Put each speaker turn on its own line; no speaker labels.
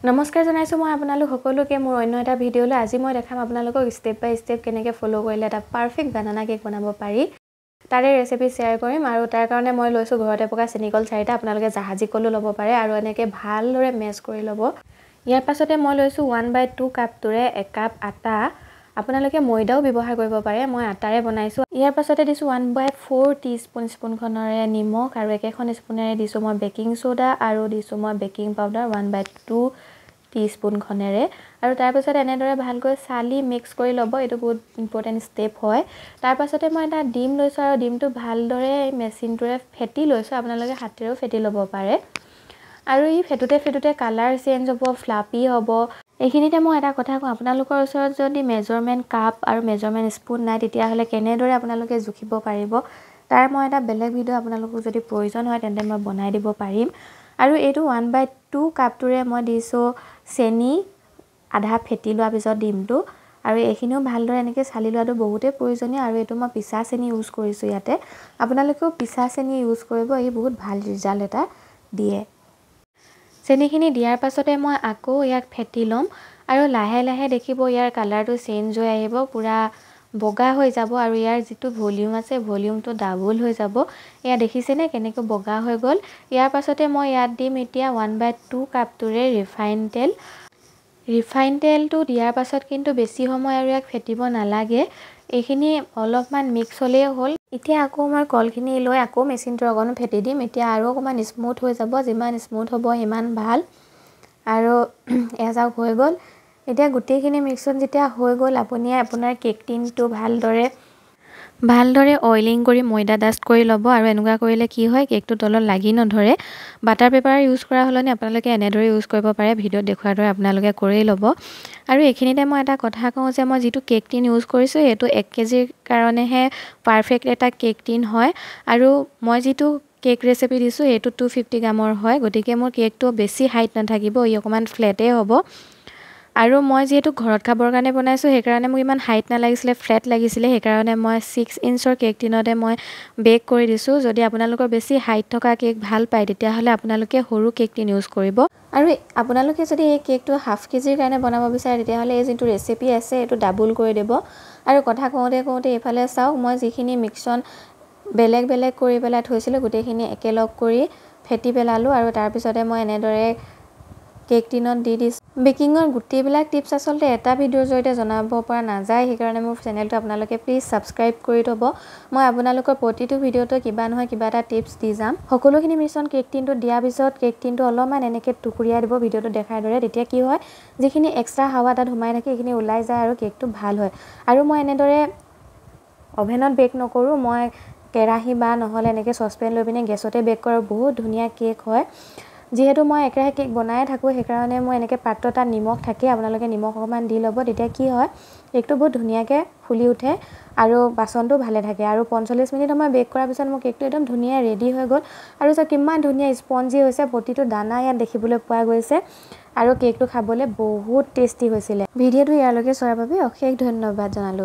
নমস্কাৰ জনাইছো মই আপোনালোক সকলোকে মোৰ অন্য এটা ভিডিঅলৈ আজি মই দেখাম আপোনালোকক স্টেপ বাই স্টেপ কেনেকৈ ফলো কৰিলে এটা পাৰফেক্ট বানানা কেক বনাব পাৰি তাৰে ৰেচিপি শেয়াৰ কৰিম আৰু তাৰ কাৰণে মই লৈছো ঘৰতে পকা চেনিকল 4টা আপোনালোকে জাহাজী কলো ল'ব পাৰে আৰু এনেকৈ ভালদৰে মেছ কৰি ল'ব ইয়াৰ পাছতে মই লৈছো 1/2 কাপটোৰে 1 কাপ আটা আপোনালোকে ময়দাও ব্যৱহাৰ কৰিব পাৰে মই আটাৰে বনাইছো ইয়াৰ পাছতে দিছো 1/4 টিস্পুন খনৰে নিমখ আৰু একেখন স্পুনেৰে দিছো মই বেকিং সোডা আৰু দিছো মই বেকিং পাউডাৰ 1/2 টিস্পুন খনেৰে আৰু তাৰ পাছত এনেদৰে ভালকৈ সালি মিক্স কৰি ল'ব এটো বহুত ইম্পৰ্টেন্ট স্টেপ হয় তাৰ পাছতে মই এটা ডিম লৈছো আৰু ডিমটো ভালদৰে মেচিনটোৰে ফেটি লৈছো আপোনালোকে হাতেৰেও ফেটি ল'ব পাৰে আৰু ই ফেটুতে কালাৰ চেঞ্জ হ'ব ফ্লাপি হ'ব এইখিনিতে মই এটা কথা কওঁ আপোনালোকৰ ওচৰত যদি মেজাৰমেন্ট কাপ আৰু মেজাৰমেন্ট স্পুন নাই তেতিয়া হলে কেনেদৰে আপোনালোকে জুখিব পাৰিব তাৰ মই এটা বেলেগ ভিডিও আপোনালোকক যদি প্ৰয়োজন হয় তেন্তে মই বনাই দিব পাৰিম আৰু এটো 1/2 কাপটোৰে মই দিছো চেনি আধা ফেটি লোৱা পিছত ডিমটো আৰু এইখিনিও ভালদৰে এনেকৈ চালি লোৱাটো বহুতে প্ৰয়োজনীয় আৰু এটো মই পিসা চেনি ইউজ কৰিছো ইয়াতে আপোনালোকেও পিসা চেনি ইউজ কৰিব এই বহুত ভাল ৰিজাল্ট এটা দিয়ে চেনিখিনি দিয়াৰ পাছতে মই আকৌ ইয়াক ফেটি লম আৰু লাহে লাহে দেখিব ইয়াৰ কালাৰটো চেঞ্জ হৈ আহিব পুৰা বগা হৈ যাব আৰু ইয়াৰ যেটো ভলিউম আছে ভলিউমটো ডাবল হৈ যাব এয়া দেখিছেনে কেনেকৈ বগা হৈ গল ইয়াৰ পাছতে মই ইয়াত দিম এতিয়া 1/2 কাপটোৰে ৰিফাইন তেলটো দিয়াৰ পাছত কিন্তু বেছি সময় আৰু ইয়াক ফেটিব নালাগে এইখিনি অলপমান মিক্স হলেই হ'ল এতিয়া আকৌ মই কলখিনি লৈ আকৌ মেচিনটো অকণ ফেটি দিম এতিয়া আৰু অকমান স্মুথ হৈ যাব যিমান স্মুথ হ'ব সিমান ভাল আৰু এজাক হৈ গল এতিয়া গুটেইখিনি মিক্সন যেতিয়া হৈ গল আপুনি আপোনাৰ কেক টিনটো ভালদৰে অইলিং কৰি ময়দা ডাষ্ট কৰি ল'ব আৰু এনেকুৱা কৰিলে কি হয় কেকটো তলত লাগি নধৰে বাটাৰ পেপাৰ ইউজ কৰা হলনি আপোনালোকে এনেদৰে ইউজ কৰিব পাৰে ভিডিঅ দেখুৱাৰ দৰে আপোনালোকে কৰি ল'ব আৰু এইখিনিতে মই এটা কথা কওঁ যে মই যেটো কেক টিন ইউজ কৰিছো এটো 1 কেজিৰ কাৰণেহে পাৰফেক্ট এটা কেক টিন হয় আৰু মই যেটো কেক ৰেচিপি দিছো এটো 250 গ্ৰামৰ হয় গতিকে মোৰ কেকটো বেছি হাইট নাথাকিব ই অকমান ফ্লেটে হ'ব আৰু মই যেটো ঘৰত খাবৰ কাৰণে বনাইছো সেই কাৰণে মোক ইমান হাইট নালাগিছিলে ফ্লেট লাগিছিলে সেই কাৰণে মই 6 ইঞ্চৰ কেক টিনতে মই বেক কৰি দিছো যদি আপোনালোকৰ বেছি হাইট থকা কেক ভাল পায় তেতিয়া হলে আপোনালোকে সৰু কেক টিন ইউজ কৰিব আৰু আপোনালোকে যদি এই কেকটো হাফ কেজিৰ কাৰণে বনাব বিচাৰে তেতিয়া হলে এই যেটো ৰেচিপি আছে এটো ডাবল কৰি দেব আৰু কথা কওঁতে এফালে চাওক মই যিখিনি মিক্সন বেলেগ কৰি পেলাই থৈছিলো গুটেইখিনি একেলগ কৰি ফেটি পেলালো আৰু তাৰ পিছতে মই এনেদৰে কেক টিনত দি দিছো বেকিংৰ গুটেইবিলাক টিপছ আসলতে এটা ভিডিওৰ জৰিয়তে জনাব পৰা নাযায় সেই কাৰণে মোৰ চেনেলটো আপোনালোকে প্লিজ সাবস্ক্ৰাইব কৰি থব মই আপোনালোকৰ প্ৰতিটো ভিডিওতে কিবা নহয় কিবা এটা টিপছ দি যাম সকলোখিনি মিশ্ৰণ কেক টিনটো দিয়া পিছত কেক টিনটো অলপমান এনেকৈ টুকুৰিয়া দিব ভিডিওটো দেখাৰ দৰে তেতিয়া কি হয় যিখিনি এক্সট্ৰা হাৱা তাত সোমাই থাকে এইখিনি ওলাই যায় আৰু কেকটো ভাল হয় আৰু মই এনেদৰে অভেনত বেক নকৰো মই কেৰাহী বা নহলে এনেকৈ সসপেন লৈ পিনে গেছতে বেক কৰা বহুত ধুনীয়া কেক হয় যেহেতু মই একৰাহে কেক বনাই থাকো সেই কাৰণে মই এনেকৈ পাত্ৰটা নিমখ থাকে আপোনালোকে নিমখ অকমান দি ল'ব তেতিয়া কি হয় কেকটো বহুত ধুনীয়াকৈ ফুলি উঠে আৰু বাচনটো ভালে থাকে আৰু 45 মিনিট সময় বেক কৰাৰ পিছত মোৰ কেকটো একদম ধুনীয়া ৰেডি হৈ গল আৰু så কিমান ধুনীয়া স্পঞ্জি হৈছে প্ৰতিটো দানা ইয়াত দেখিবলৈ পোৱা গৈছে আৰু কেকটো খাবলৈ বহুত টেষ্টি হৈছিল ভিডিওটো ইয়ালৈকে চোৱাৰ বাবে অশেষ ধন্যবাদ জনালো